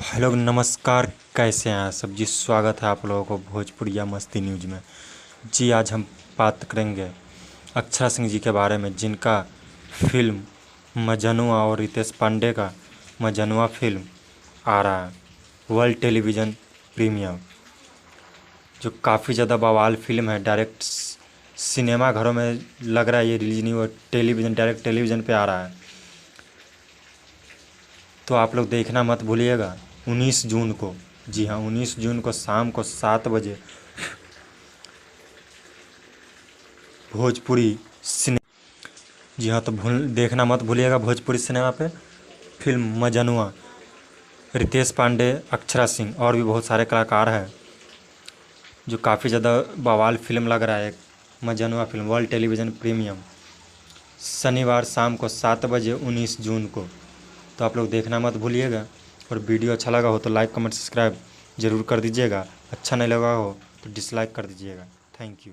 Hello नमस्कार, कैसे हैं आप सब जी। स्वागत है आप लोगों को भोजपुरिया मस्ती न्यूज में। जी आज हम बात करेंगे अक्षरा सिंह जी के बारे में, जिनका फिल्म मजनुआ और रितेश पांडे का मजनुआ फिल्म आ रहा है वर्ल्ड टेलीविज़न प्रीमियम, जो काफ़ी ज़्यादा बवाल फिल्म है। डायरेक्ट सिनेमा घरों में लग रहा है ये रिलीज नहीं हुआ, टेलीविज़न डायरेक्ट टेलीविज़न पे आ रहा है, तो आप लोग देखना मत भूलिएगा। 19 जून को, जी हाँ 19 जून को शाम को 7 बजे भोजपुरी सिने जी हाँ, तो देखना मत भूलिएगा भोजपुरी सिनेमा पे फिल्म मजनुआ। रितेश पांडे, अक्षरा सिंह और भी बहुत सारे कलाकार हैं, जो काफ़ी ज़्यादा बवाल फिल्म लग रहा है। मजनुआ फिल्म वर्ल्ड टेलीविज़न प्रीमियम शनिवार शाम को 7 बजे 19 जून को, तो आप लोग देखना मत भूलिएगा। और वीडियो अच्छा लगा हो तो लाइक कमेंट सब्सक्राइब ज़रूर कर दीजिएगा, अच्छा नहीं लगा हो तो डिसलाइक कर दीजिएगा। Thank you.